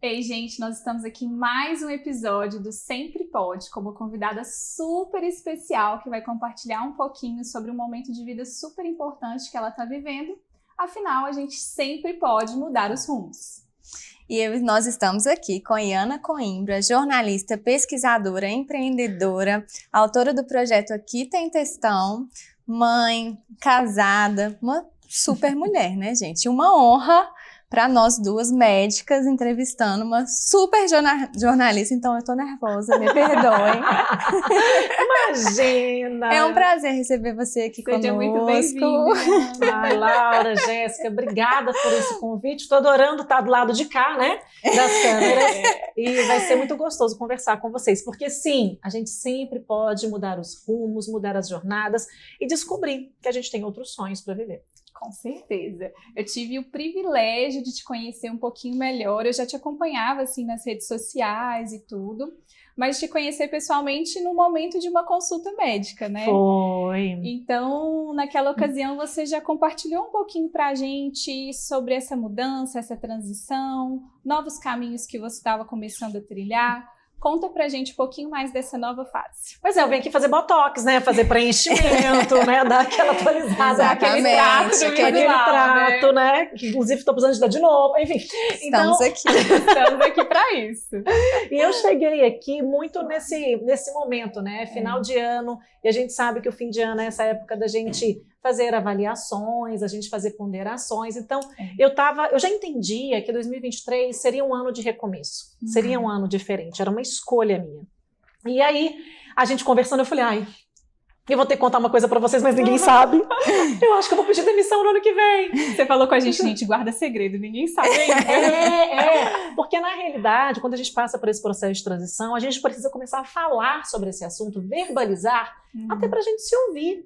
Ei, gente, nós estamos aqui em mais um episódio do Sempre Pode, com uma convidada super especial que vai compartilhar um pouquinho sobre um momento de vida super importante que ela está vivendo. Afinal, a gente sempre pode mudar os rumos. E nós estamos aqui com Iana Coimbra, jornalista, pesquisadora, empreendedora, autora do projeto Aqui Tem Textão, mãe, casada, uma super mulher, né, gente? Uma honra para nós duas médicas entrevistando uma super jornalista, então eu tô nervosa, me perdoem. Imagina! É um prazer receber você aqui conosco. Seja muito bem-vinda. Ai, Laura, Jéssica, obrigada por esse convite. Estou adorando estar do lado de cá, né, das câmeras. E vai ser muito gostoso conversar com vocês, porque sim, a gente sempre pode mudar os rumos, mudar as jornadas e descobrir que a gente tem outros sonhos para viver. Com certeza. Eu tive o privilégio de te conhecer um pouquinho melhor. Eu já te acompanhava assim nas redes sociais e tudo, mas te conhecer pessoalmente no momento de uma consulta médica, né? Foi. Então, naquela ocasião, você já compartilhou um pouquinho pra gente sobre essa mudança, essa transição, novos caminhos que você estava começando a trilhar. Conta pra gente um pouquinho mais dessa nova fase. Pois é, eu venho aqui fazer botox, né? Fazer preenchimento, né? Dar aquela atualizada. Aquele trato, né? Que inclusive estou precisando de dar de novo. Enfim. Estamos aqui para isso. E eu cheguei aqui muito nesse momento, né? Final de ano. E a gente sabe que o fim de ano é essa época da gente fazer avaliações, a gente fazer ponderações. Então, eu já entendia que 2023 seria um ano de recomeço, seria um ano diferente, era uma escolha minha. E aí, a gente conversando, eu falei, eu vou ter que contar uma coisa pra vocês, mas ninguém sabe. Eu acho que eu vou pedir demissão no ano que vem. Você falou com a gente guarda segredo, ninguém sabe ainda. Porque na realidade, quando a gente passa por esse processo de transição, a gente precisa começar a falar sobre esse assunto, verbalizar, até pra gente se ouvir.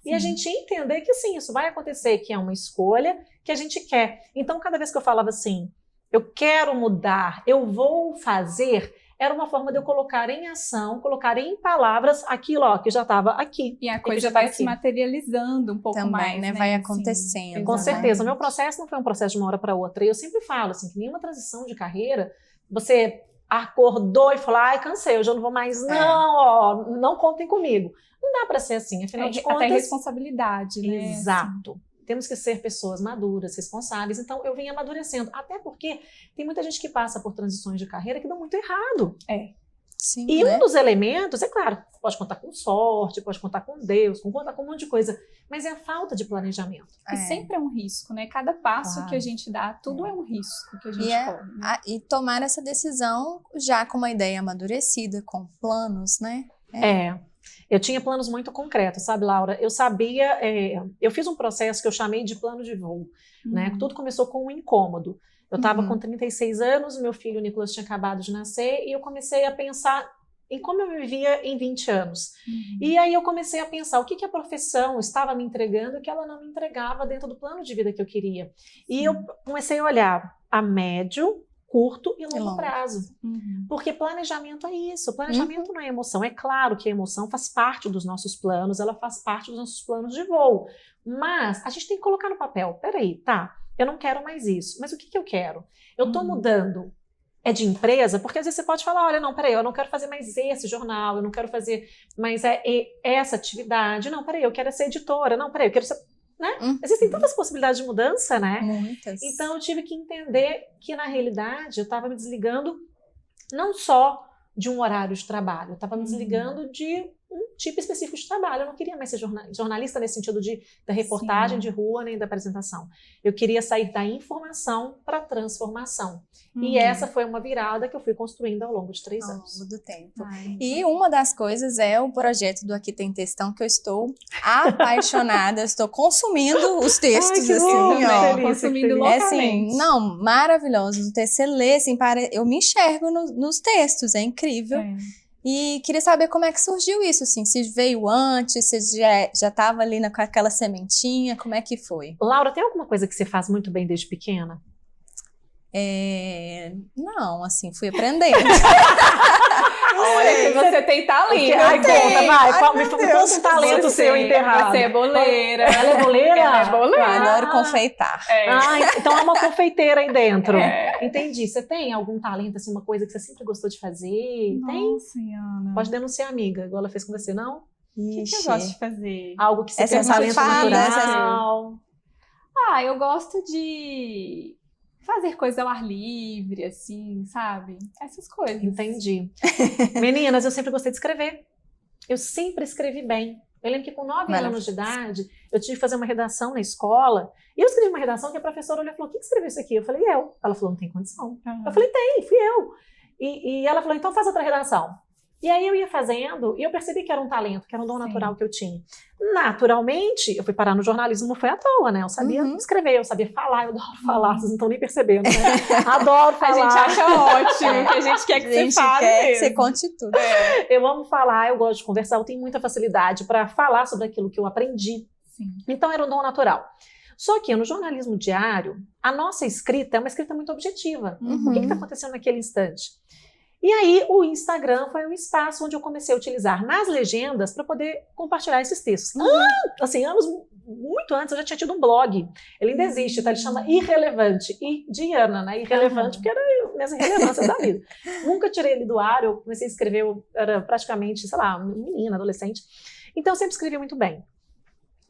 E a gente entender que sim, isso vai acontecer, que é uma escolha que a gente quer. Então, cada vez que eu falava assim, eu quero mudar, eu vou fazer, era uma forma de eu colocar em ação, colocar em palavras aquilo que já estava aqui. E a coisa vai se materializando um pouco também, mais, né? Vai acontecendo. Sim, com certeza. O meu processo não foi um processo de uma hora para outra. E eu sempre falo assim, que nenhuma transição de carreira, você acordou e falou, cansei, hoje eu não vou mais, não contem comigo. Não dá para ser assim, afinal de contas... Até responsabilidade, né? Exato. Assim. Temos que ser pessoas maduras, responsáveis. Então, eu vim amadurecendo. Até porque tem muita gente que passa por transições de carreira que dão muito errado. Sim, e um dos elementos, é claro, pode contar com sorte, pode contar com Deus, contar com um monte de coisa, mas é a falta de planejamento. E sempre é um risco, né? Cada passo que a gente dá, tudo é um risco que a gente corre. Né? E tomar essa decisão já com uma ideia amadurecida, com planos, né? Eu tinha planos muito concretos, sabe, Laura? Eu sabia, eu fiz um processo que eu chamei de plano de voo, né? Tudo começou com um incômodo. Eu estava com 36 anos, meu filho, o Nicolas, tinha acabado de nascer, e eu comecei a pensar em como eu me via em 20 anos. E aí eu comecei a pensar o que a profissão estava me entregando que ela não me entregava dentro do plano de vida que eu queria. E eu comecei a olhar a médio, curto e longo prazo. Porque planejamento é isso. Planejamento não é emoção. É claro que a emoção faz parte dos nossos planos, ela faz parte dos nossos planos de voo. Mas a gente tem que colocar no papel. Peraí, eu não quero mais isso. Mas o que eu quero? Eu tô mudando. É de empresa? Porque às vezes você pode falar, olha, não, peraí, eu não quero fazer mais esse jornal, eu não quero fazer mais essa atividade. Não, peraí, eu quero ser editora. Não, peraí, eu quero ser... Né? Existem tantas possibilidades de mudança, né? Muitas. Então eu tive que entender que na realidade eu estava me desligando não só de um horário de trabalho, eu estava me desligando de um tipo específico de trabalho. Eu não queria mais ser jornalista nesse sentido da reportagem de rua nem da apresentação. Eu queria sair da informação para a transformação. E essa foi uma virada que eu fui construindo ao longo de 3 anos. Ao longo do tempo. E uma das coisas é o projeto do Aqui Tem Textão, que eu estou apaixonada, estou consumindo os textos, consumindo loucamente. Maravilhosos. O texto, você lê, assim, eu me enxergo nos textos, é incrível. E queria saber como é que surgiu isso, assim, se veio antes, se já estava ali com aquela sementinha, como é que foi? Laura, tem alguma coisa que você faz muito bem desde pequena? Não, assim, fui aprendendo. Olha que você tem talento. Me conta um talento seu enterrado. Você é boleira. Ela é boleira? Ela é boleira. Eu adoro confeitar. Então há uma confeiteira aí dentro. Entendi. Você tem algum talento, assim, uma coisa que você sempre gostou de fazer? Nossa, Tem? Ana. Pode denunciar, amiga, igual ela fez com você, não? O que eu gosto de fazer? Algo que você Essa tem um talento safada, natural. Eu gosto de fazer coisa ao ar livre, assim, sabe? Essas coisas. Entendi. Meninas, eu sempre gostei de escrever. Eu sempre escrevi bem. Eu lembro que com 9 anos de idade, eu tive que fazer uma redação na escola. E eu escrevi uma redação que a professora olhou e falou: quem escreveu isso aqui? Eu falei: eu. Ela falou: não tem condição. Eu falei: tem, fui eu. E ela falou: então faz outra redação. E aí eu ia fazendo e eu percebi que era um talento, que era um dom natural que eu tinha. Naturalmente, eu fui parar no jornalismo, não foi à toa, né? Eu sabia escrever, eu sabia falar, eu adoro falar, vocês não estão nem percebendo, né? Adoro falar. A gente acha ótimo, que a gente quer que você fale quer mesmo. que você conte tudo. Eu amo falar, eu gosto de conversar, eu tenho muita facilidade para falar sobre aquilo que eu aprendi. Sim. Então era um dom natural. Só que no jornalismo diário, a nossa escrita é uma escrita muito objetiva. O que está acontecendo naquele instante? E aí o Instagram foi um espaço onde eu comecei a utilizar nas legendas para poder compartilhar esses textos. Assim, anos muito antes eu já tinha tido um blog. Ele ainda existe, tá? Ele chama Irrelevante. E de Ana, né? Irrelevante, porque era minhas irrelevâncias da vida. Nunca tirei ele do ar, eu comecei a escrever, eu era praticamente, sei lá, menina, adolescente. Então eu sempre escrevi muito bem.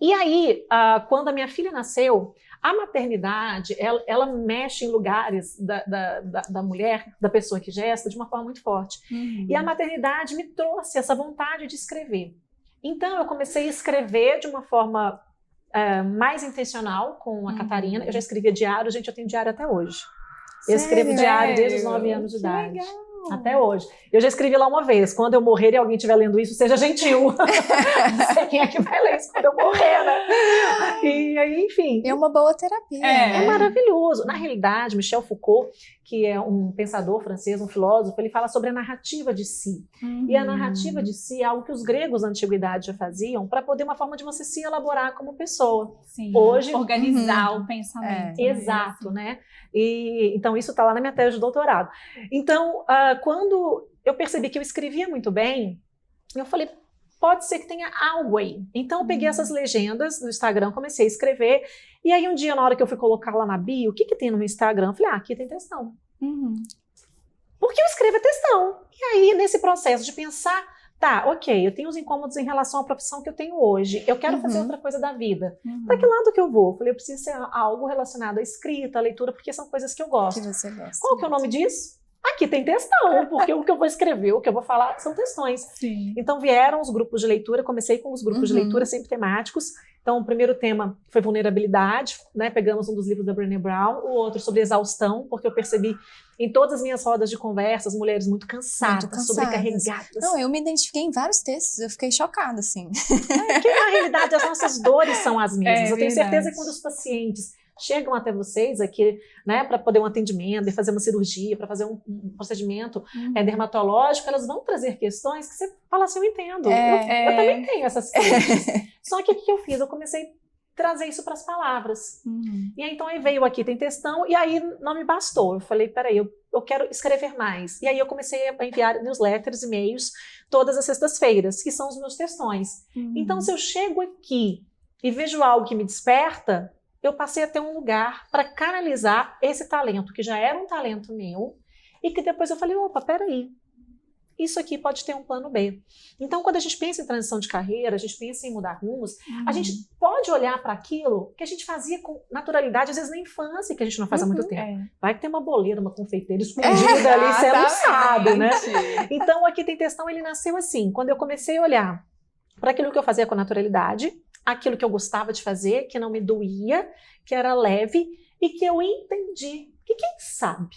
E aí, quando a minha filha nasceu, a maternidade, ela mexe em lugares da mulher, da pessoa que gesta, de uma forma muito forte. E a maternidade me trouxe essa vontade de escrever. Então, eu comecei a escrever de uma forma mais intencional com a Catarina. Eu já escrevia diário, gente, eu tenho diário até hoje. Eu escrevo diário desde os 9 anos de idade. Legal. Até hoje. Eu já escrevi lá uma vez: quando eu morrer e alguém estiver lendo isso, seja gentil. Não sei quem é que vai ler isso quando eu morrer, né? E aí, enfim. É uma boa terapia. É maravilhoso. Na realidade, Michel Foucault, que é um pensador francês, um filósofo, ele fala sobre a narrativa de si. E a narrativa de si é algo que os gregos da antiguidade já faziam para poder uma forma de você se elaborar como pessoa. Sim, hoje, organizar o pensamento. Exato, né? E, então, isso está lá na minha tese de doutorado. Então, quando eu percebi que eu escrevia muito bem, eu falei: pode ser que tenha algo aí. Então, eu peguei essas legendas do Instagram, comecei a escrever. E aí, um dia, na hora que eu fui colocar lá na bio, o que tem no meu Instagram? Eu falei: aqui tem textão. Porque eu escrevo textão. E aí, nesse processo de pensar, tá, ok, eu tenho os incômodos em relação à profissão que eu tenho hoje. Eu quero fazer outra coisa da vida. Para que lado que eu vou? Eu falei: eu preciso ser algo relacionado à escrita, à leitura, porque são coisas que eu gosto. Que você gosta. Qual que é o nome disso? Aqui tem textão, porque o que eu vou escrever, o que eu vou falar são textões. Sim. Então vieram os grupos de leitura, comecei com os grupos de leitura sempre temáticos. Então o primeiro tema foi vulnerabilidade, né? Pegamos um dos livros da Brené Brown, o outro sobre exaustão, porque eu percebi em todas as minhas rodas de conversas, mulheres muito cansadas, sobrecarregadas. Não, eu me identifiquei em vários textos, eu fiquei chocada, assim. Porque na realidade as nossas dores são as mesmas. Eu tenho verdade. certeza que quando os pacientes chegam até vocês aqui, né, para poder um atendimento, fazer uma cirurgia, para fazer um procedimento dermatológico, elas vão trazer questões que você fala assim: eu entendo, eu também tenho essas coisas. Só que o que eu fiz? Eu comecei a trazer isso para as palavras. E aí, então aí veio aqui, tem textão, e aí não me bastou. Eu falei: peraí, eu quero escrever mais. E aí eu comecei a enviar newsletters, e-mails, todas as sextas-feiras, que são os meus textões. Então, se eu chego aqui e vejo algo que me desperta, eu passei a ter um lugar para canalizar esse talento, que já era um talento meu, e que depois eu falei: opa, peraí, isso aqui pode ter um plano B. Então, quando a gente pensa em transição de carreira, a gente pensa em mudar rumos, a gente pode olhar para aquilo que a gente fazia com naturalidade, às vezes na infância, que a gente não faz há muito tempo. Vai que tem uma boleira, uma confeiteira escondida ali, você não sabe, né? Então, aqui tem textão, ele nasceu assim. Quando eu comecei a olhar para aquilo que eu fazia com naturalidade, aquilo que eu gostava de fazer, que não me doía, que era leve, e que eu entendi que, quem sabe,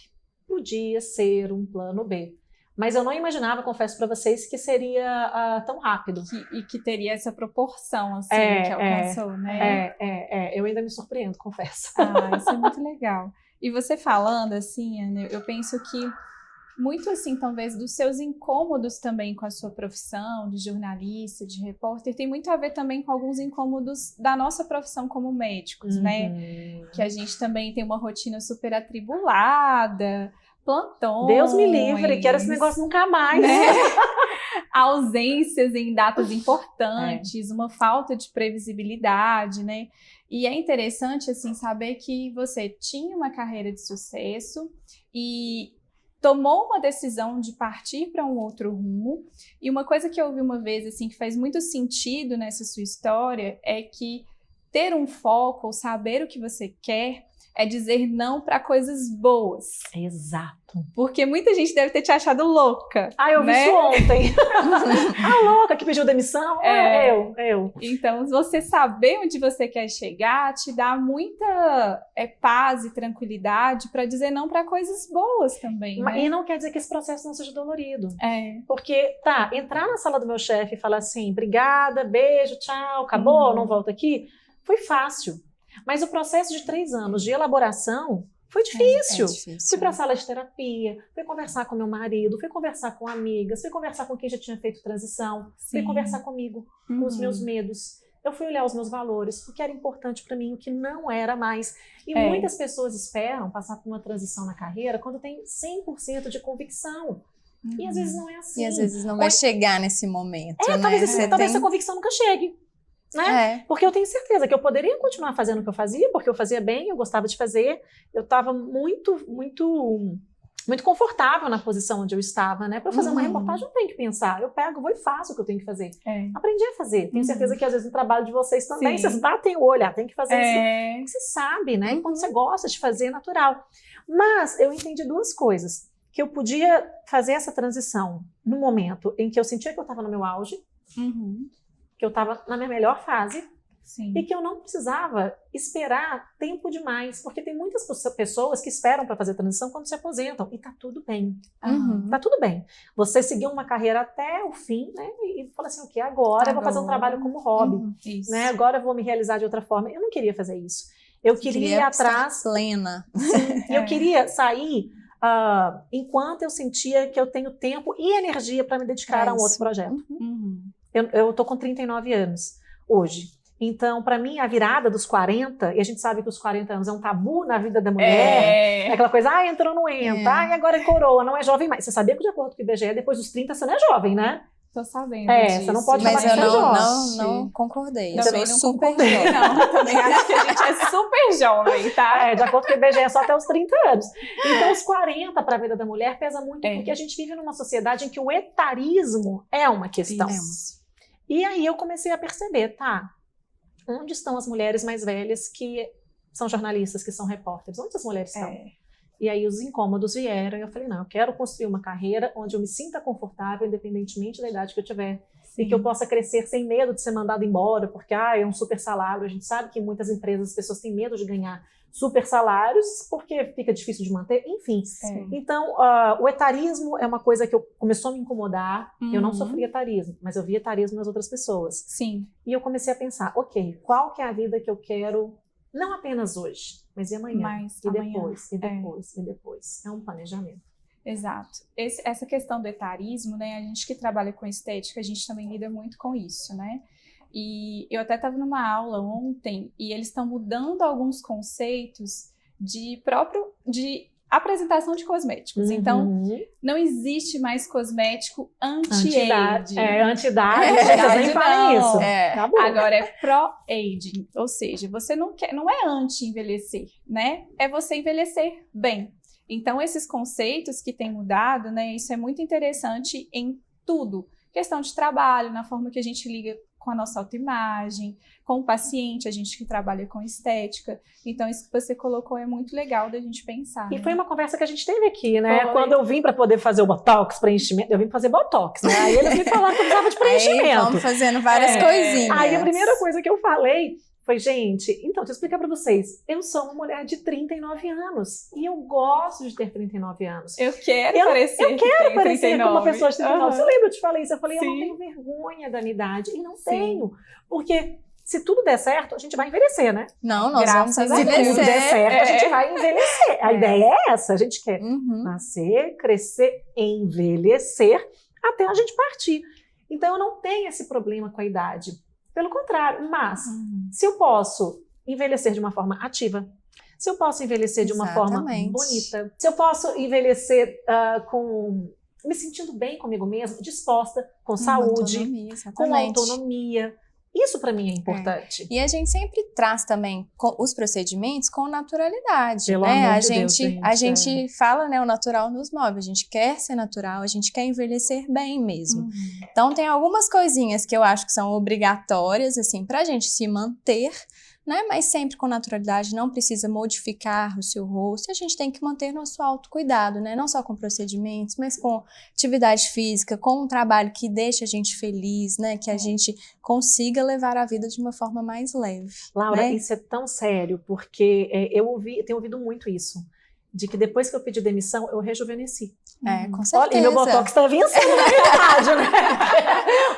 podia ser um plano B. Mas eu não imaginava, confesso para vocês, que seria tão rápido. E que teria essa proporção, assim, que alcançou, né? Eu ainda me surpreendo, confesso. Isso é muito legal. E você falando, assim, Ana, eu penso que muito, assim, talvez, dos seus incômodos também com a sua profissão de jornalista, de repórter, tem muito a ver também com alguns incômodos da nossa profissão como médicos, né? Que a gente também tem uma rotina super atribulada, plantões. Deus me livre, quero esse negócio nunca mais. Né? Ausências em datas importantes, uma falta de previsibilidade, né? E é interessante, assim, saber que você tinha uma carreira de sucesso e tomou uma decisão de partir para um outro rumo. E uma coisa que eu ouvi uma vez, assim, que faz muito sentido nessa sua história é que ter um foco ou saber o que você quer é dizer não para coisas boas. Exato. Porque muita gente deve ter te achado louca. Eu vi isso ontem. A louca que pediu demissão? Eu. Então, você saber onde você quer chegar te dá muita paz e tranquilidade para dizer não para coisas boas também, né? E não quer dizer que esse processo não seja dolorido. É. Porque, entrar na sala do meu chefe e falar assim, obrigada, beijo, tchau, acabou, não volto aqui, foi fácil. Mas o processo de 3 anos de elaboração foi difícil. Fui para a sala de terapia, fui conversar com meu marido, fui conversar com amigas, fui conversar com quem já tinha feito transição, fui conversar comigo, com os meus medos. Eu fui olhar os meus valores, o que era importante para mim, o que não era mais. E muitas pessoas esperam passar por uma transição na carreira quando tem 100% de convicção. E às vezes não é assim. E às vezes não vai chegar nesse momento, né? Talvez essa convicção nunca chegue. Né? Porque eu tenho certeza que eu poderia continuar fazendo o que eu fazia, porque eu fazia bem, eu gostava de fazer, eu estava muito confortável na posição onde eu estava, né? Para fazer uma reportagem eu tenho que pensar, eu pego, vou e faço o que eu tenho que fazer. Aprendi a fazer, tenho certeza que às vezes no trabalho de vocês também, vocês batem o olho, tem que fazer isso, você sabe, né? E quando você gosta de fazer, é natural. Mas eu entendi 2 coisas, que eu podia fazer essa transição no momento em que eu sentia que eu estava no meu auge, que eu estava na minha melhor fase, e que eu não precisava esperar tempo demais, porque tem muitas pessoas que esperam para fazer transição quando se aposentam, e tá tudo bem. Tá tudo bem. Você seguiu uma carreira até o fim, né? E fala assim, ok, agora eu vou fazer um trabalho como hobby, né? Agora eu vou me realizar de outra forma. Eu não queria fazer isso. Eu queria ir atrás... plena. E eu queria sair enquanto eu sentia que eu tenho tempo e energia para me dedicar a um outro projeto. Eu tô com 39 anos hoje. Então, para mim, a virada dos 40, e a gente sabe que os 40 anos é um tabu na vida da mulher, é aquela coisa, entrou, não entra, e agora é coroa, não é jovem mais. Você sabia que, de acordo com o IBGE, depois dos 30 você não é jovem, né? Tô sabendo disso. Você não pode falar que você é jovem. Mas eu não concordei. Eu Também sou não super concordei, jovem. não. Eu também acho que a gente é super jovem, tá? De acordo com o IBGE, é só até os 30 anos. Então, os 40 para a vida da mulher pesa muito, porque a gente vive numa sociedade em que o etarismo é uma questão. E aí eu comecei a perceber, onde estão as mulheres mais velhas que são jornalistas, que são repórteres? Onde as mulheres estão? E aí os incômodos vieram e eu falei, não, eu quero construir uma carreira onde eu me sinta confortável, independentemente da idade que eu tiver. E que eu possa crescer sem medo de ser mandado embora, porque é um super salário. A gente sabe que em muitas empresas as pessoas têm medo de ganhar super salários, porque fica difícil de manter, enfim. Então, o etarismo é uma coisa que começou a me incomodar. Eu não sofri etarismo, mas eu vi etarismo nas outras pessoas. E eu comecei a pensar, ok, qual que é a vida que eu quero, não apenas hoje, mas e amanhã, depois, e depois. É um planejamento. Exato. Essa questão do etarismo, né, a gente que trabalha com estética, a gente também lida muito com isso, né? E eu até estava numa aula ontem e eles estão mudando alguns conceitos de apresentação de cosméticos. Então, não existe mais cosmético anti-age. Anti-idade, vocês nem falam isso. Agora é pro-aging, ou seja, você não é anti-envelhecer, né? É você envelhecer bem. Então, esses conceitos que têm mudado, né? Isso é muito interessante em tudo. Questão de trabalho, na forma que a gente liga com a nossa autoimagem, com o paciente, a gente que trabalha com estética. Então, isso que você colocou é muito legal da gente pensar. E foi uma conversa que a gente teve aqui, né? Quando eu vim para poder fazer o Botox, preenchimento, eu vim fazer Botox, né? Aí eles me falaram que eu precisava de preenchimento. Aí vamos fazendo várias coisinhas. Aí a primeira coisa que eu falei foi, gente, então, deixa eu explicar para vocês. Eu sou uma mulher de 39 anos e eu gosto de ter 39 anos. Eu quero parecer como uma pessoa de 39. Você lembra? Eu te falei isso. Eu falei, eu não tenho vergonha da minha idade. E não tenho. Porque se tudo der certo, a gente vai envelhecer, né? Não, nós vamos envelhecer. Se tudo der certo, a gente vai envelhecer. A ideia é essa. A gente quer nascer, crescer, envelhecer até a gente partir. Então, eu não tenho esse problema com a idade. Pelo contrário, mas se eu posso envelhecer de uma forma ativa, se eu posso envelhecer de uma forma Exatamente. bonita, se eu posso envelhecer me sentindo bem comigo mesma, disposta, com saúde, Autonomia, com exatamente. autonomia. Isso para mim é importante. E a gente sempre traz também os procedimentos com naturalidade, Pelo né? amor A de Deus, gente, gente, a gente fala, né, o natural nos move, a gente quer ser natural, a gente quer envelhecer bem mesmo. Então tem algumas coisinhas que eu acho que são obrigatórias, assim, pra gente se manter, né? Mas sempre com naturalidade, não precisa modificar o seu rosto, a gente tem que manter nosso autocuidado, né? Não só com procedimentos, mas com atividade física, com um trabalho que deixa a gente feliz, né? Que a gente consiga levar a vida de uma forma mais leve. Laura, né? isso é tão sério, porque eu tenho ouvido muito isso, de que depois que eu pedi demissão, eu rejuvenesci. Com certeza. Olha, e meu Botox tá vencendo na verdade, né?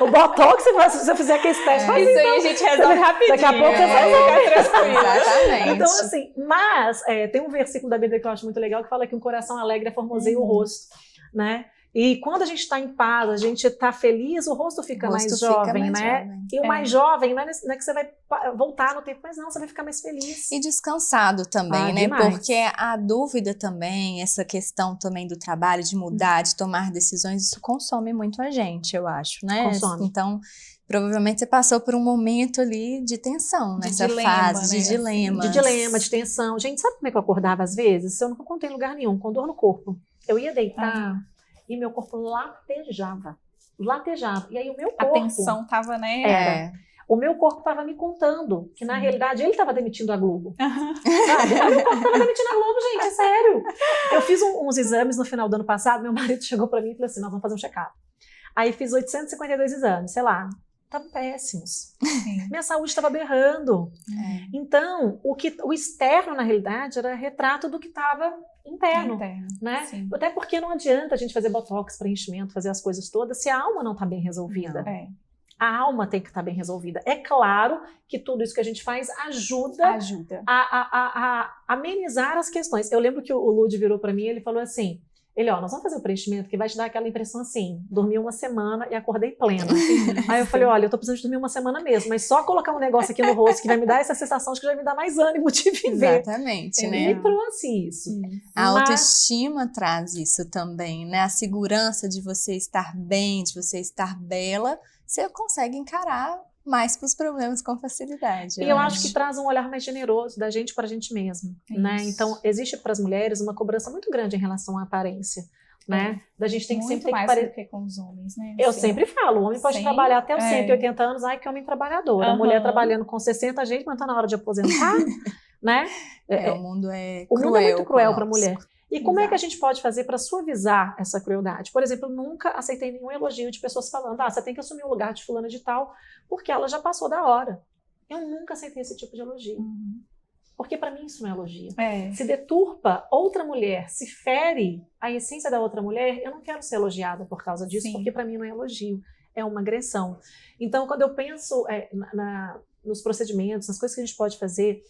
O Botox, se você fizer aquele teste, faz Isso aí a gente resolve rapidinho. Daqui a pouco você vai tranquilo. Exatamente. Então, assim, mas tem um versículo da Bíblia que eu acho muito legal que fala que um coração alegre formoseia o rosto, né? E quando a gente está em paz, a gente está feliz, o rosto fica mais jovem, né? E o mais jovem, não é que você vai voltar no tempo, mas não, você vai ficar mais feliz. E descansado também, né? Demais. Porque a dúvida também, essa questão também do trabalho, de mudar, de tomar decisões, isso consome muito a gente, eu acho, né? Consome. Então, provavelmente você passou por um momento ali de tensão nessa dilema, fase, né? de dilemas. De dilema, de tensão. Gente, sabe como é que eu acordava às vezes? Eu nunca contei em lugar nenhum, com dor no corpo. Eu ia deitar e meu corpo latejava. E aí o meu corpo... A tensão tava, né? O meu corpo estava me contando que, na realidade, ele estava demitindo a Globo. Sabe? O meu corpo estava demitindo a Globo, gente, é sério. Eu fiz uns exames no final do ano passado, meu marido chegou para mim e falou assim, nós vamos fazer um check-up. Aí fiz 852 exames, sei lá. Estavam péssimos. Minha saúde estava berrando. Então, o externo, na realidade, era retrato do que estava interno. Né? Até porque não adianta a gente fazer botox, preenchimento, fazer as coisas todas, se a alma não está bem resolvida. A alma tem que estar bem resolvida. É claro que tudo isso que a gente faz ajuda. A amenizar as questões. Eu lembro que o Lud virou para mim e ele falou assim, nós vamos fazer o preenchimento que vai te dar aquela impressão assim, dormi uma semana e acordei plena. Aí eu falei, olha, eu tô precisando de dormir uma semana mesmo, mas só colocar um negócio aqui no rosto que vai me dar essa sensação de que vai me dar mais ânimo de viver. Exatamente, né? E trouxe isso. A autoestima traz isso também, né? A segurança de você estar bem, de você estar bela, você consegue encarar mais para os problemas com facilidade. E eu acho que traz um olhar mais generoso da gente para a gente mesmo, né? Então, existe para as mulheres uma cobrança muito grande em relação à aparência, né? Da gente tem que sempre ter que parecer do que com os homens, né? Eu sempre falo, o homem pode trabalhar até os 180 anos, ai que homem trabalhador. A mulher trabalhando com 60, gente, mas tá na hora de aposentar, né? O mundo é muito cruel para a mulher. E como é que a gente pode fazer para suavizar essa crueldade? Por exemplo, eu nunca aceitei nenhum elogio de pessoas falando, você tem que assumir o lugar de fulana de tal, porque ela já passou da hora. Eu nunca aceitei esse tipo de elogio. Porque para mim isso não é elogio. Se deturpa outra mulher, se fere a essência da outra mulher, eu não quero ser elogiada por causa disso, porque para mim não é elogio, é uma agressão. Então, quando eu penso nos procedimentos, nas coisas que a gente pode fazer,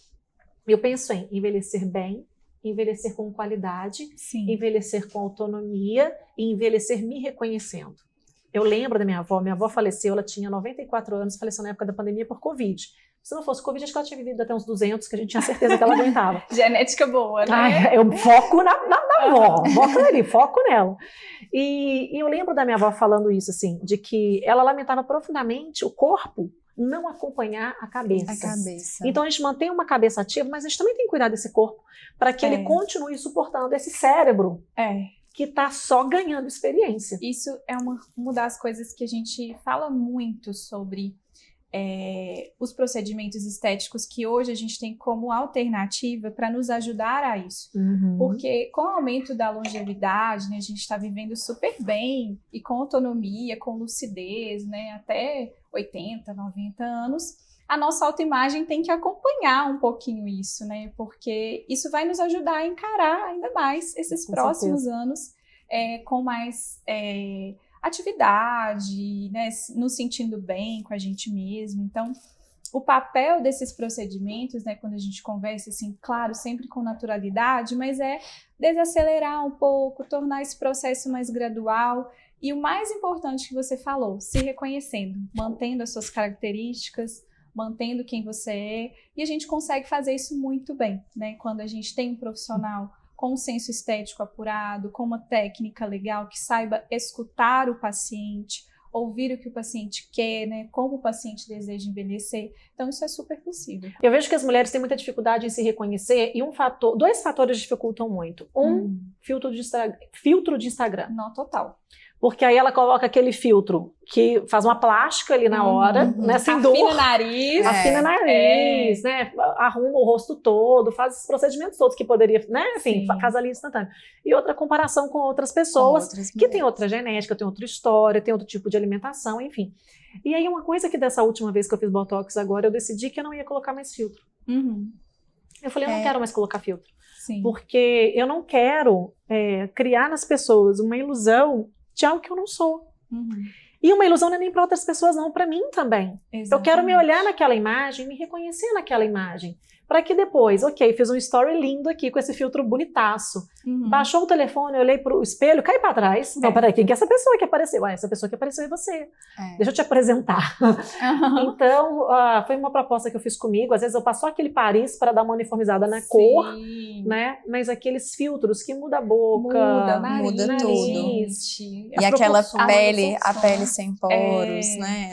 eu penso em envelhecer bem, envelhecer com qualidade, envelhecer com autonomia e envelhecer me reconhecendo. Eu lembro da minha avó faleceu, ela tinha 94 anos, faleceu na época da pandemia por Covid. Se não fosse Covid, acho que ela tinha vivido até uns 200, que a gente tinha certeza que ela aguentava. Genética boa, né? Eu foco na avó, foco nela. E eu lembro da minha avó falando isso, assim, de que ela lamentava profundamente o corpo não acompanhar a cabeça. Então a gente mantém uma cabeça ativa, mas a gente também tem que cuidar desse corpo para que ele continue suportando esse cérebro que está só ganhando experiência. Isso é uma das coisas que a gente fala muito sobre os procedimentos estéticos que hoje a gente tem como alternativa para nos ajudar a isso. Porque com o aumento da longevidade, né, a gente está vivendo super bem e com autonomia, com lucidez, né, até 80, 90 anos, a nossa autoimagem tem que acompanhar um pouquinho isso, né, porque isso vai nos ajudar a encarar ainda mais esses próximos anos com mais atividade, né, nos sentindo bem com a gente mesmo. Então, o papel desses procedimentos, né, quando a gente conversa, assim, claro, sempre com naturalidade, mas é desacelerar um pouco, tornar esse processo mais gradual e o mais importante que você falou, se reconhecendo, mantendo as suas características, mantendo quem você é, e a gente consegue fazer isso muito bem, né? Quando a gente tem um profissional com um senso estético apurado, com uma técnica legal, que saiba escutar o paciente, ouvir o que o paciente quer, né? Como o paciente deseja envelhecer. Então, isso é super possível. Eu vejo que as mulheres têm muita dificuldade em se reconhecer e dois fatores dificultam muito. Filtro de Instagram. Não, total. Porque aí ela coloca aquele filtro que faz uma plástica ali na hora, né? Sem dor. Afina o nariz. Afina o nariz, né? Arruma o rosto todo, faz esses procedimentos todos que poderia, né? Enfim, faz ali instantâneo. E outra comparação com outras pessoas que têm outra genética, tem outra história, tem outro tipo de alimentação, enfim. E aí uma coisa que dessa última vez que eu fiz Botox agora, eu decidi que eu não ia colocar mais filtro. Eu falei, eu não quero mais colocar filtro. Sim. Porque eu não quero criar nas pessoas uma ilusão de algo que eu não sou. E uma ilusão não é nem para outras pessoas, não, para mim também. Exatamente. Eu quero me olhar naquela imagem, me reconhecer naquela imagem. Para que depois, fiz um story lindo aqui com esse filtro bonitaço. Baixou o telefone, eu olhei pro espelho, caí para trás. Não, peraí, quem que é essa pessoa que apareceu? Essa pessoa que apareceu é você. Deixa eu te apresentar. Então, foi uma proposta que eu fiz comigo. Às vezes eu passo só aquele Paris para dar uma uniformizada na cor, né? Mas aqueles filtros que muda a boca, muda tudo. E aquela pele, a pele sem poros, né?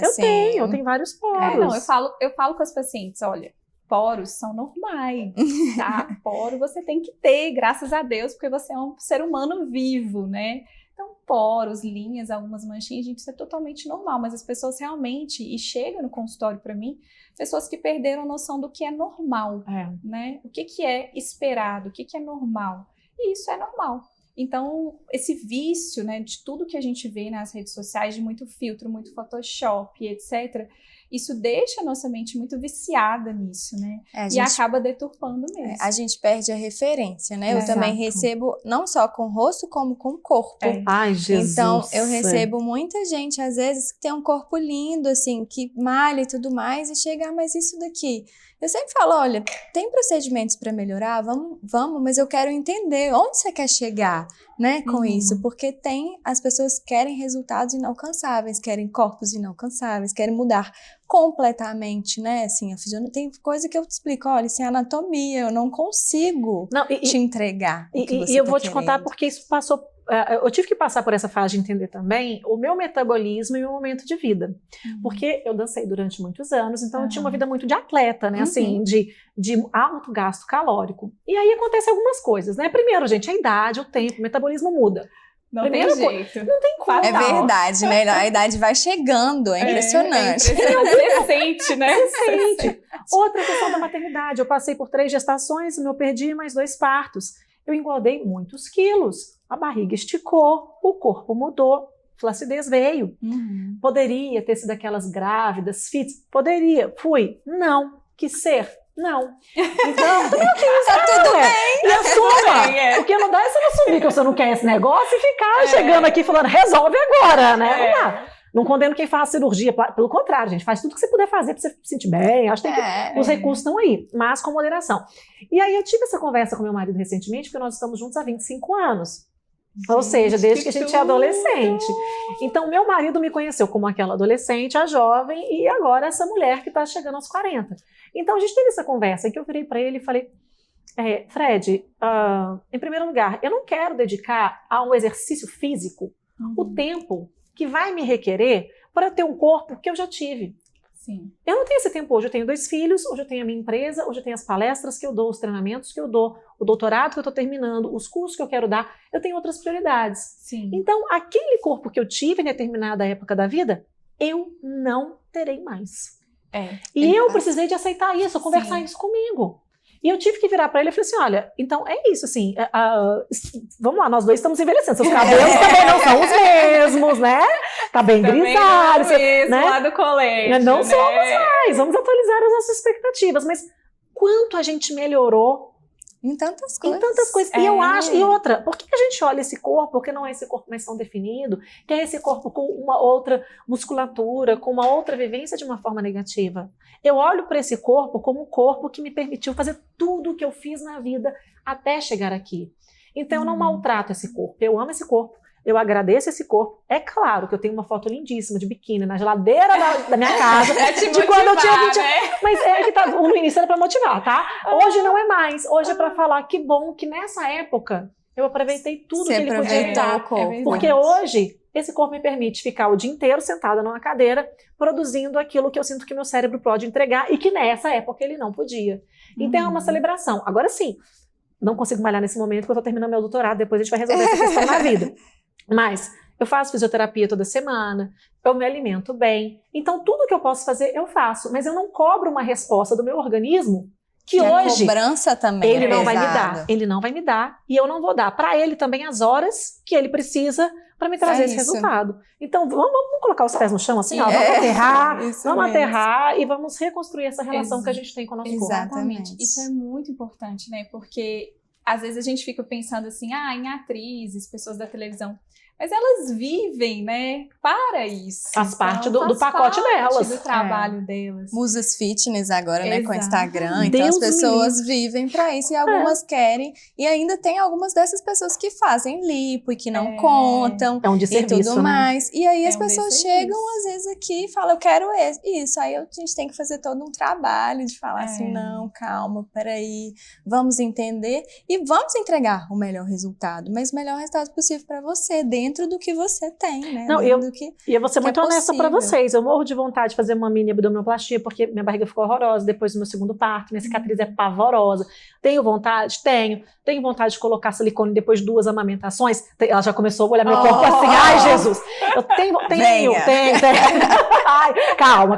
Eu tenho vários poros. Não, eu falo com as pacientes, olha, poros são normais, tá? Poro você tem que ter, graças a Deus, porque você é um ser humano vivo, né? Então, poros, linhas, algumas manchinhas, gente, isso é totalmente normal, mas as pessoas realmente, e chegam no consultório para mim, pessoas que perderam a noção do que é normal, né? O que é esperado, o que é normal, e isso é normal. Então, esse vício, né, de tudo que a gente vê nas redes sociais, de muito filtro, muito Photoshop, etc., isso deixa a nossa mente muito viciada nisso, né? E acaba deturpando mesmo. A gente perde a referência, né? Eu também recebo, não só com o rosto, como com o corpo. Ai, Jesus. Então, eu recebo muita gente, às vezes, que tem um corpo lindo, assim, que malha e tudo mais, e chega, mas isso daqui... Eu sempre falo, olha, tem procedimentos para melhorar, vamos, mas eu quero entender onde você quer chegar, né, com isso, porque as pessoas querem resultados inalcançáveis, querem corpos inalcançáveis, querem mudar completamente, né, assim, tem coisa que eu te explico, olha, sem anatomia, eu não consigo te entregar o que você E eu tá vou te contar porque isso passou... Eu tive que passar por essa fase de entender também o meu metabolismo e o meu momento de vida. Porque eu dancei durante muitos anos, então eu tinha uma vida muito de atleta, né? Assim, de alto gasto calórico. E aí acontecem algumas coisas, né? Primeiro, gente, a idade, o tempo, o metabolismo muda. Não tem jeito. Não tem como. É verdade, né? A idade vai chegando, é impressionante. É adolescente, né? Adolescente. Outra questão da maternidade. Eu passei por 3 gestações, eu perdi mais 2 partos. Eu engordei muitos quilos. A barriga esticou, o corpo mudou, flacidez veio. Poderia ter sido aquelas grávidas, fits? Poderia. Fui. Não. Quis ser? Não. Então, tudo bem. E assuma. Porque não dá você não assumir que você não quer esse negócio e ficar chegando aqui falando, resolve agora, né? Não dá. Não condeno quem faz cirurgia, pelo contrário, gente, faz tudo que você puder fazer para você se sentir bem, acho que os recursos estão aí, mas com moderação. E aí eu tive essa conversa com meu marido recentemente, porque nós estamos juntos há 25 anos. Ou seja, desde que a gente é adolescente. Então, meu marido me conheceu como aquela adolescente, a jovem, e agora essa mulher que está chegando aos 40. Então, a gente teve essa conversa em que eu virei para ele e falei, Fred, em primeiro lugar, eu não quero dedicar a um exercício físico o tempo que vai me requerer para ter um corpo que eu já tive. Sim. Eu não tenho esse tempo hoje, eu tenho 2 filhos, hoje eu tenho a minha empresa, hoje eu tenho as palestras que eu dou, os treinamentos que eu dou, o doutorado que eu estou terminando, os cursos que eu quero dar, eu tenho outras prioridades. Sim. Então, aquele corpo que eu tive em determinada época da vida, eu não terei mais. E eu precisei de aceitar isso, conversar isso comigo. E eu tive que virar para ele e falei assim, olha, então é isso, assim, vamos lá, nós 2 estamos envelhecendo, seus cabelos também não são os mesmos, né? Tá bem grisalho. Né? Lá do colégio, não somos mais, vamos atualizar as nossas expectativas, mas quanto a gente melhorou em tantas coisas. E eu acho, e outra, por que a gente olha esse corpo, porque não é esse corpo mais tão definido, que é esse corpo com uma outra musculatura, com uma outra vivência de uma forma negativa? Eu olho para esse corpo como um corpo que me permitiu fazer tudo o que eu fiz na vida até chegar aqui. Então eu não maltrato esse corpo, eu amo esse corpo, eu agradeço esse corpo. É claro que eu tenho uma foto lindíssima de biquíni na geladeira da minha casa, de quando eu tinha 20 anos. Mas é que tá, no início era pra motivar, tá? Hoje não é mais. Hoje é pra falar que bom que nessa época eu aproveitei tudo que ele podia dar. Porque hoje esse corpo me permite ficar o dia inteiro sentada numa cadeira produzindo aquilo que eu sinto que meu cérebro pode entregar e que nessa época ele não podia. Então é uma celebração. Agora sim, não consigo malhar nesse momento porque eu tô terminando meu doutorado, depois a gente vai resolver essa questão na vida. Mas eu faço fisioterapia toda semana, eu me alimento bem. Então tudo que eu posso fazer, eu faço. Mas eu não cobro uma resposta do meu organismo que hoje a cobrança também ele não vai me dar. Ele não vai me dar e eu não vou dar para ele também as horas que ele precisa para me trazer esse resultado. Então vamos colocar os pés no chão assim, ó, vamos aterrar e vamos reconstruir essa relação que a gente tem com o nosso corpo. Exatamente. Isso é muito importante, né? Porque às vezes a gente fica pensando assim, em atrizes, pessoas da televisão, mas elas vivem, né, para isso. Faz parte do pacote delas. Do trabalho delas. Musas fitness agora, né, com o Instagram. Então Deus as pessoas vivem para isso e algumas querem. E ainda tem algumas dessas pessoas que fazem lipo e que não contam. É um desserviço, e tudo mais. E aí as pessoas chegam, desserviço. às vezes, aqui e falam, eu quero isso. Aí a gente tem que fazer todo um trabalho de falar assim, não, calma, peraí, vamos entender e vamos entregar o melhor resultado. Mas o melhor resultado possível para você, dentro do que você tem, né? Não, e eu vou ser muito honesta para vocês. Eu morro de vontade de fazer uma mini abdominoplastia, porque minha barriga ficou horrorosa depois do meu segundo parto, minha cicatriz é pavorosa. Tenho vontade? Tenho. Tenho vontade de colocar silicone depois de 2 amamentações? Ela já começou a olhar meu corpo assim, ai, Jesus! Eu tenho. Ai, calma.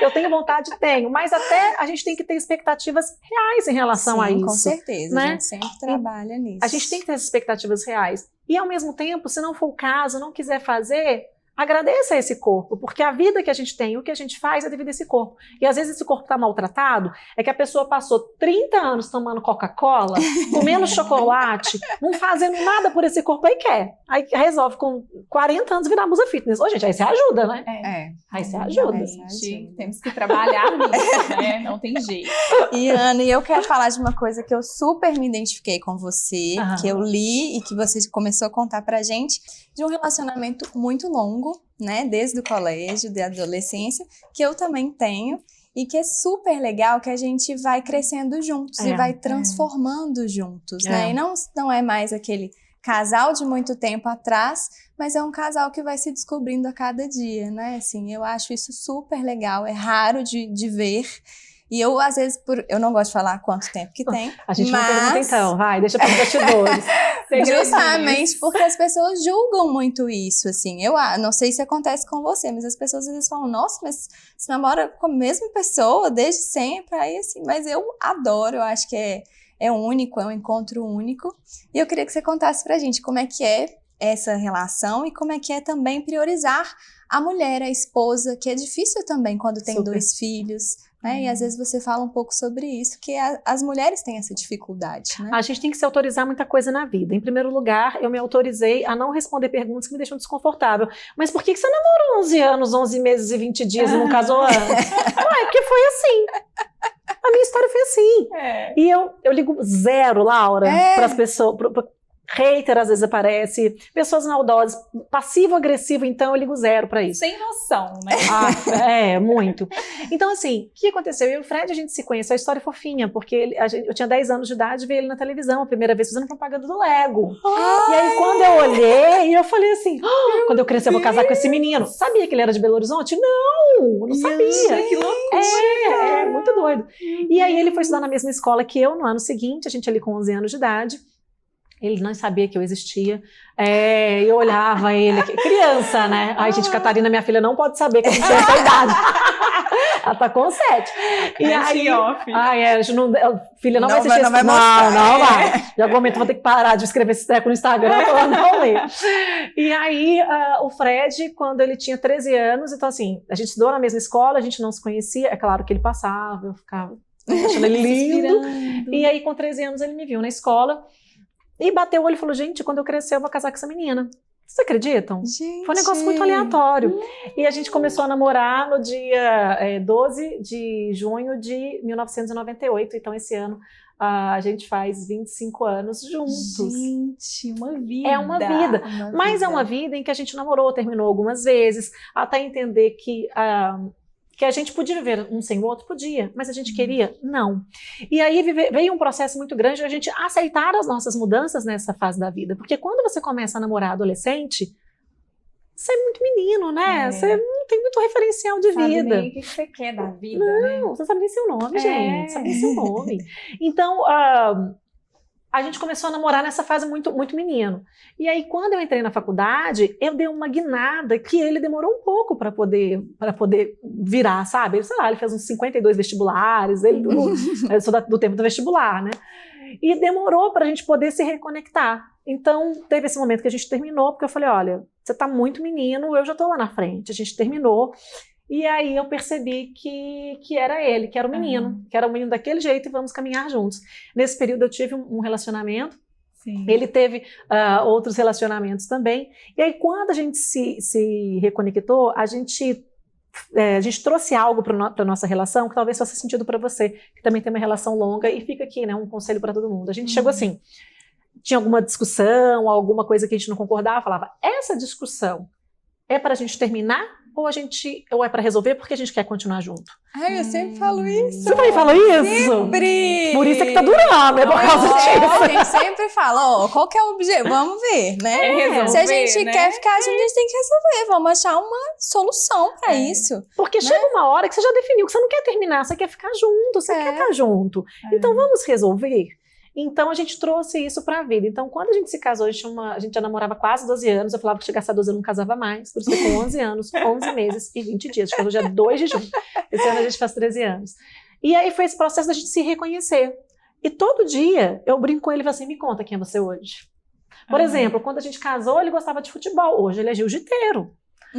Eu tenho vontade, mas até a gente tem que ter expectativas reais em relação a isso. Com certeza, né? A gente sempre trabalha nisso. A gente tem que ter essas expectativas reais. E, ao mesmo tempo, se não for o caso, não quiser fazer, agradeça a esse corpo, porque a vida que a gente tem, o que a gente faz é devido a esse corpo. E, às vezes, esse corpo está maltratado, é que a pessoa passou 30 anos tomando Coca-Cola, comendo chocolate, não fazendo nada por esse corpo, aí quer. Aí resolve, com 40 anos, virar musa fitness. Ô, gente, aí você ajuda, né? Aí você ajuda. Temos que trabalhar nisso, né? Não tem jeito. E, Ana, eu quero falar de uma coisa que eu super me identifiquei com você, que eu li e que você começou a contar pra gente, de um relacionamento muito longo, né, desde o colégio, da adolescência, que eu também tenho, e que é super legal que a gente vai crescendo juntos e vai transformando juntos, né, e não é mais aquele casal de muito tempo atrás, mas é um casal que vai se descobrindo a cada dia, né, assim, eu acho isso super legal, é raro de ver. E eu, às vezes, eu não gosto de falar quanto tempo que tem. A gente não pergunta então, vai, deixa para os bastidores. Justamente porque as pessoas julgam muito isso, assim. Eu não sei se acontece com você, mas as pessoas às vezes falam, nossa, mas você namora com a mesma pessoa desde sempre, aí assim, mas eu adoro, eu acho que é único, é um encontro único. E eu queria que você contasse pra gente como é que é essa relação e como é que é também priorizar a mulher, a esposa, que é difícil também quando tem 2 filhos, né? E às vezes você fala um pouco sobre isso, que as mulheres têm essa dificuldade, né? A gente tem que se autorizar muita coisa na vida. Em primeiro lugar, eu me autorizei a não responder perguntas que me deixam desconfortável. Mas por que você namorou 11 anos, 11 meses e 20 dias e não casou antes? Ué, porque foi assim. A minha história foi assim. E eu ligo zero, Laura, para as pessoas... Hater às vezes aparece, pessoas maldosas, passivo-agressivo, então eu ligo zero pra isso. Sem noção, né? Muito. Então assim, o que aconteceu? Eu e o Fred, a gente se conheceu, a história é fofinha, porque eu tinha 10 anos de idade e vi ele na televisão, a primeira vez fazendo propaganda do Lego. E aí quando eu olhei, eu falei assim, quando eu crescer eu vou casar com esse menino. Sabia que ele era de Belo Horizonte? Não sabia. Que loucura! É muito doido. E aí ele foi estudar na mesma escola que eu no ano seguinte, a gente ali com 11 anos de idade. Ele não sabia que eu existia. Eu olhava ele, criança, né? Ai, gente, Catarina, minha filha, não pode saber que eu não tinha essa idade. Ela tá com 7. E aí, filha, não vai assistir. Não vai. De algum momento eu vou ter que parar de escrever esse treco no Instagram, ela não lê. E aí, o Fred, quando ele tinha 13 anos, então assim, a gente estudou na mesma escola, a gente não se conhecia. É claro que ele passava, eu ficava achando ele lindo. E aí, com 13 anos, ele me viu na escola. E bateu o olho e falou, gente, quando eu crescer eu vou casar com essa menina. Vocês acreditam? Gente. Foi um negócio muito aleatório. E a gente começou a namorar no dia 12 de junho de 1998. Então, esse ano, a gente faz 25 anos juntos. Gente, uma vida. É uma vida. Mas vida. é uma vida em que a gente namorou, terminou algumas vezes, até entender que a gente podia viver um sem o outro, podia, mas a gente queria? Não. E aí veio um processo muito grande de a gente aceitar as nossas mudanças nessa fase da vida, porque quando você começa a namorar adolescente, você é muito menino, né? Você não tem muito referencial de Sabe vida. nem o que você quer da vida, né? Não, você sabe nem seu nome, gente. Sabe nem seu nome. Então, a gente começou a namorar nessa fase muito, muito menino. E aí, quando eu entrei na faculdade, eu dei uma guinada que ele demorou um pouco para poder virar, sabe? Ele, sei lá, ele fez uns 52 vestibulares, eu sou do tempo do vestibular, né? E demorou para a gente poder se reconectar. Então, teve esse momento que a gente terminou, porque eu falei, olha, você tá muito menino, eu já tô lá na frente. A gente terminou. E aí eu percebi que era ele, que era o menino, que era o menino daquele jeito e vamos caminhar juntos. Nesse período eu tive um relacionamento, Sim. ele teve outros relacionamentos também. E aí quando a gente se reconectou, a gente trouxe algo para a nossa relação que talvez faça sentido para você, que também tem uma relação longa, e fica aqui, né, um conselho para todo mundo. A gente chegou assim, tinha alguma discussão, alguma coisa que a gente não concordava, falava, essa discussão é para a gente terminar ou é para resolver porque a gente quer continuar junto? Ai, eu sempre falo isso. Você também fala isso? Sempre! Por isso é que tá durando, é por causa disso. A gente sempre fala, qual que é o objetivo? Vamos ver, né? Resolver, se a gente né? quer ficar junto, a gente tem que resolver. Vamos achar uma solução para isso. Porque chega uma hora que você já definiu que você não quer terminar, você quer ficar junto, você quer estar junto. Então vamos resolver? Então a gente trouxe isso para a vida. Então quando a gente se casou, a gente já namorava quase 12 anos, eu falava que chegasse a 12 eu não casava mais, por isso foi com 11 anos, 11 meses e 20 dias, a gente casou dia 2 de junho, esse ano a gente faz 13 anos. E aí foi esse processo da gente se reconhecer. E todo dia eu brinco com ele e falo assim, me conta quem é você hoje. Por exemplo, quando a gente casou, ele gostava de futebol, hoje ele é jiu-jiteiro.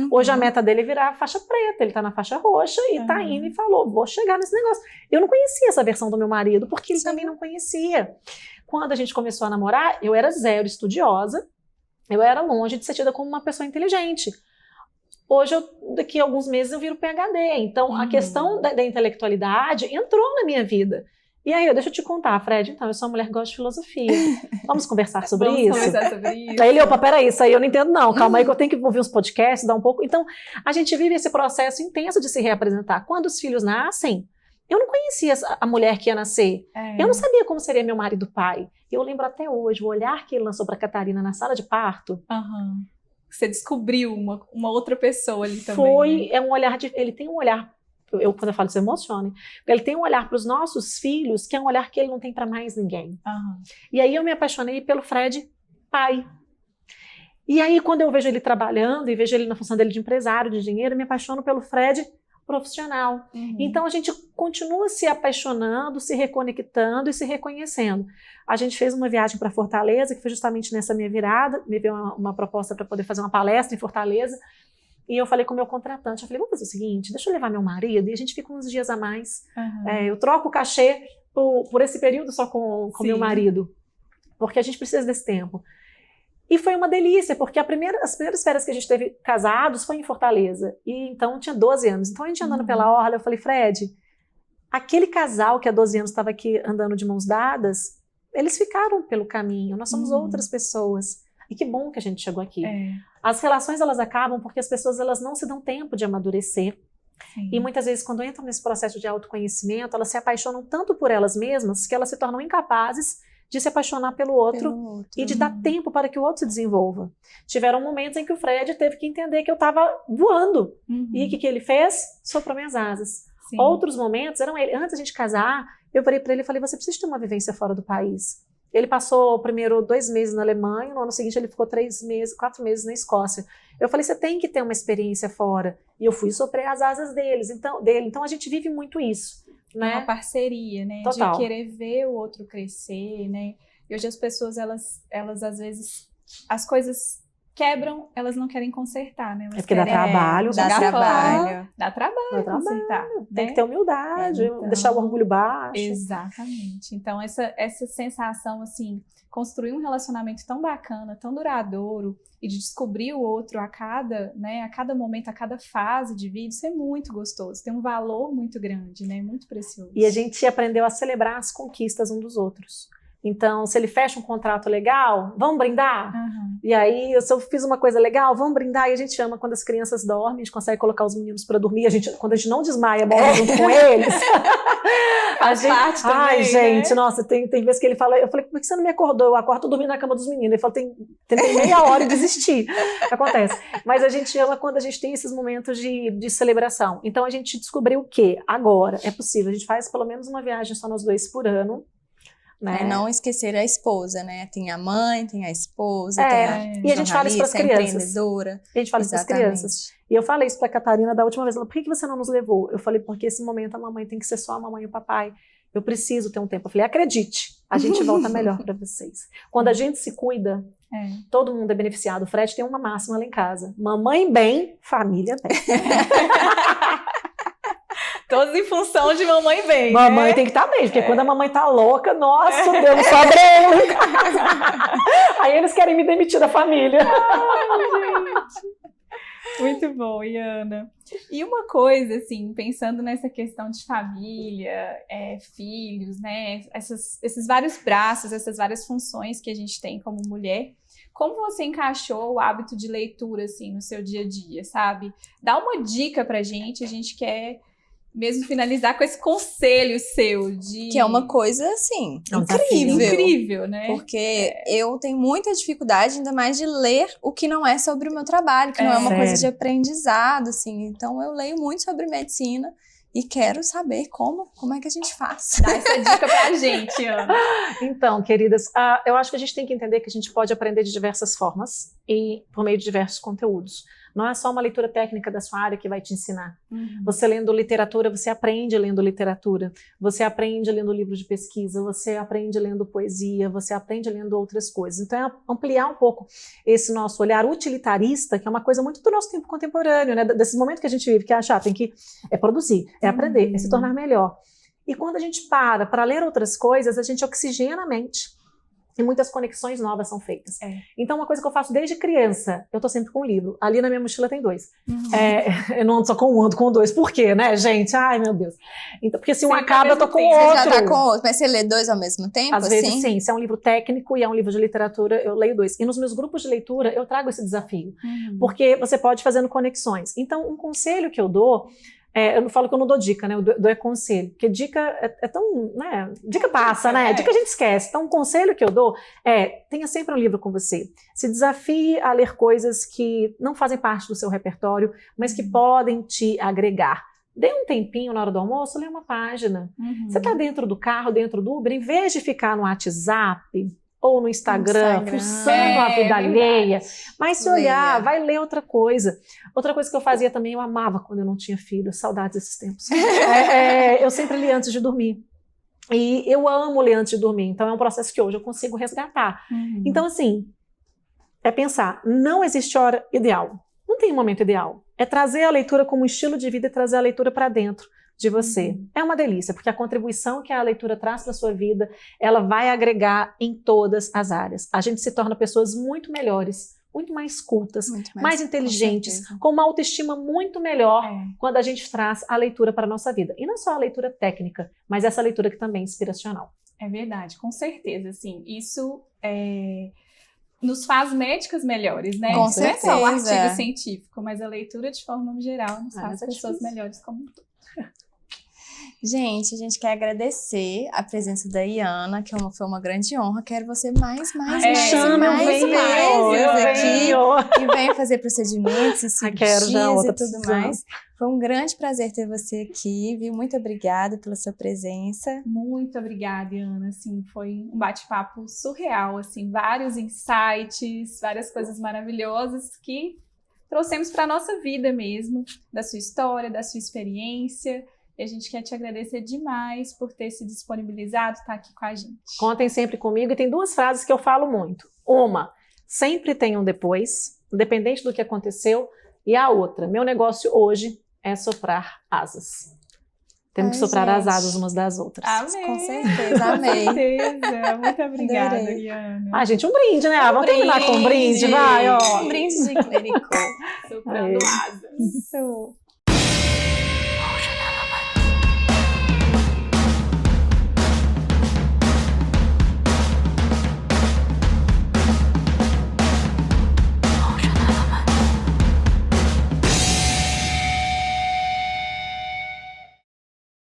Hoje a meta dele é virar faixa preta, ele tá na faixa roxa e tá indo e falou, vou chegar nesse negócio. Eu não conhecia essa versão do meu marido, porque ele também não conhecia. Quando a gente começou a namorar, eu era zero estudiosa, eu era longe de ser tida como uma pessoa inteligente. Hoje, daqui a alguns meses, eu viro PhD. Então, a questão da intelectualidade entrou na minha vida. E aí, deixa eu te contar, Fred, então, eu sou uma mulher que gosta de filosofia. Vamos conversar sobre isso? Vamos conversar sobre isso. Aí ele, opa, peraí, isso aí eu não entendo não, calma aí que eu tenho que ouvir uns podcasts, dar um pouco. Então, a gente vive esse processo intenso de se reapresentar. Quando os filhos nascem, eu não conhecia a mulher que ia nascer. Eu não sabia como seria meu marido pai. Eu lembro até hoje, o olhar que ele lançou para Catarina na sala de parto. Você descobriu uma outra pessoa ali também. Foi, é um olhar, ele tem um olhar, quando eu falo isso, emocione. Ele tem um olhar para os nossos filhos, que é um olhar que ele não tem para mais ninguém. E aí eu me apaixonei pelo Fred pai. E aí quando eu vejo ele trabalhando e vejo ele na função dele de empresário, de dinheiro, eu me apaixono pelo Fred profissional. Então a gente continua se apaixonando, se reconectando e se reconhecendo. A gente fez uma viagem para Fortaleza, que foi justamente nessa minha virada, me veio uma proposta para poder fazer uma palestra em Fortaleza. E eu falei com o meu contratante, eu falei, vamos fazer o seguinte, deixa eu levar meu marido e a gente fica uns dias a mais. Eu troco o cachê por esse período só com meu marido, porque a gente precisa desse tempo. E foi uma delícia, porque as primeiras férias que a gente teve casados foi em Fortaleza. E então tinha 12 anos. Então a gente andando pela orla, eu falei, Fred, aquele casal que há 12 anos estava aqui andando de mãos dadas, eles ficaram pelo caminho, nós somos outras pessoas. E que bom que a gente chegou aqui. As relações, elas acabam porque as pessoas, elas não se dão tempo de amadurecer. E muitas vezes, quando entram nesse processo de autoconhecimento, elas se apaixonam tanto por elas mesmas que elas se tornam incapazes de se apaixonar pelo outro e de dar tempo para que o outro se desenvolva. Tiveram momentos em que o Fred teve que entender que eu estava voando. E o que ele fez? Soprou minhas asas. Outros momentos eram ele. Antes da gente casar, eu falei para ele e falei, você precisa ter uma vivência fora do país. Ele passou primeiro 2 meses na Alemanha, no ano seguinte ele ficou 4 meses na Escócia. Eu falei, você tem que ter uma experiência fora. E eu fui e soprei as asas dele. Então a gente vive muito isso. Né? Uma parceria, né? Total. De querer ver o outro crescer, né? E hoje as pessoas, elas às vezes, as coisas quebram, elas não querem consertar, né? Elas porque dá trabalho. Dá trabalho. Dá trabalho consertar. Tem né? que ter humildade, Então, deixar o orgulho baixo. Exatamente. Então, essa sensação, assim, construir um relacionamento tão bacana, tão duradouro, e de descobrir o outro a cada momento, a cada fase de vida, isso é muito gostoso. Tem um valor muito grande, né? Muito precioso. E a gente aprendeu a celebrar as conquistas um dos outros. Então, se ele fecha um contrato legal, vamos brindar? Uhum. E aí, se eu fiz uma coisa legal, vamos brindar. E a gente ama quando as crianças dormem, a gente consegue colocar os meninos para dormir. Quando a gente não desmaia, morre junto com eles. Parte também, ai, gente, né? nossa, tem vezes que ele fala, eu falei, por que você não me acordou? Eu acordo dormindo na cama dos meninos. Ele falou, tentei meia hora e desisti. Acontece. Mas a gente ama quando a gente tem esses momentos de celebração. Então, a gente descobriu o quê? Agora, é possível. A gente faz pelo menos uma viagem só nós dois por ano. Né? Não esquecer a esposa, né? Tem a mãe, tem a esposa, e a gente fala isso para as crianças. Empreendedora. A gente fala isso para as crianças. E eu falei isso para a Catarina da última vez. Ela, por que você não nos levou? Eu falei, porque esse momento a mamãe tem que ser só a mamãe e o papai. Eu preciso ter um tempo. Eu falei, acredite, a gente volta melhor para vocês. Quando a gente se cuida, todo mundo é beneficiado. O Fred tem uma máxima lá em casa. Mamãe bem, família bem. Todos em função de mamãe bem. Mamãe né? tem que estar bem, porque quando a mamãe tá louca, nossa, Deus, sobra em casa. Aí eles querem me demitir da família. Ai, gente. Muito bom, Iana. E uma coisa, assim, pensando nessa questão de família, filhos, né? Esses vários braços, essas várias funções que a gente tem como mulher. Como você encaixou o hábito de leitura, assim, no seu dia a dia, sabe? Dá uma dica pra gente, a gente quer mesmo finalizar com esse conselho seu de... Que é uma coisa, assim, incrível. Incrível, né? Porque eu tenho muita dificuldade, ainda mais de ler o que não é sobre o meu trabalho, que não é uma coisa de aprendizado, assim. Então, eu leio muito sobre medicina e quero saber como é que a gente faz. Dá essa dica pra gente, Ana. Então, queridas, eu acho que a gente tem que entender que a gente pode aprender de diversas formas e por meio de diversos conteúdos. Não é só uma leitura técnica da sua área que vai te ensinar. Você lendo literatura, você aprende lendo literatura. Você aprende lendo livros de pesquisa, você aprende lendo poesia, você aprende lendo outras coisas. Então, é ampliar um pouco esse nosso olhar utilitarista, que é uma coisa muito do nosso tempo contemporâneo, né? Desse momento que a gente vive, que tem que produzir, aprender, se tornar melhor. E quando a gente para ler outras coisas, a gente oxigena a mente. E muitas conexões novas são feitas. Então, uma coisa que eu faço desde criança, eu tô sempre com um livro. Ali na minha mochila tem 2. Eu não ando só com um, ando com 2. Por quê, né, gente? Ai, meu Deus. Então, porque se um acaba, eu tô com outro. Você já tá com outro, mas você lê 2 ao mesmo tempo, Às vezes, sim. Se é um livro técnico e é um livro de literatura, eu leio 2. E nos meus grupos de leitura, eu trago esse desafio. Porque você pode ir fazendo conexões. Então, um conselho que eu dou... eu não falo que eu não dou dica, né? Eu dou conselho. Porque dica é tão... né? Dica passa, né? Dica a gente esquece. Então, um conselho que eu dou tenha sempre um livro com você. Se desafie a ler coisas que não fazem parte do seu repertório, mas que podem te agregar. Dê um tempinho na hora do almoço, lê uma página. Você está dentro do carro, dentro do Uber, em vez de ficar no WhatsApp... ou no Instagram, fuçando a vida alheia, mas se olhar, vai ler outra coisa. Outra coisa que eu fazia também, eu amava quando eu não tinha filho, saudades desses tempos. Eu sempre li antes de dormir. E eu amo ler antes de dormir, então é um processo que hoje eu consigo resgatar. Então, assim, pensar, não existe hora ideal, não tem um momento ideal. É trazer a leitura como estilo de vida e trazer a leitura para dentro de você. É uma delícia, porque a contribuição que a leitura traz para a sua vida, ela vai agregar em todas as áreas. A gente se torna pessoas muito melhores, muito mais cultas, mais inteligentes, com uma autoestima muito melhor quando a gente traz a leitura para a nossa vida. E não só a leitura técnica, mas essa leitura que também é inspiracional. É verdade, com certeza, assim, isso nos faz médicas melhores, né? Com certeza. Não é só um artigo científico, mas a leitura de forma geral nos faz pessoas melhores como um todo. Gente, a gente quer agradecer a presença da Iana, que foi uma grande honra. Quero você mais vezes aqui. E venha fazer procedimentos, cirurgias e tudo mais. Foi um grande prazer ter você aqui, viu? Muito obrigada pela sua presença. Muito obrigada, Iana. Assim, foi um bate-papo surreal, assim, vários insights, várias coisas maravilhosas que trouxemos para a nossa vida mesmo, da sua história, da sua experiência. E a gente quer te agradecer demais por ter se disponibilizado, estar aqui com a gente. Contem sempre comigo. E tem 2 frases que eu falo muito. Uma, sempre tem um depois. independente do que aconteceu. E a outra, meu negócio hoje é soprar asas. Temos que soprar as asas umas das outras. Amei. Com certeza, amei. Com certeza. Muito obrigada, Adorei. Liana. Ah, gente, um brinde, né? Vamos terminar com um brinde, vai, ó. Um brinde de clericô. Soprando asas. Isso.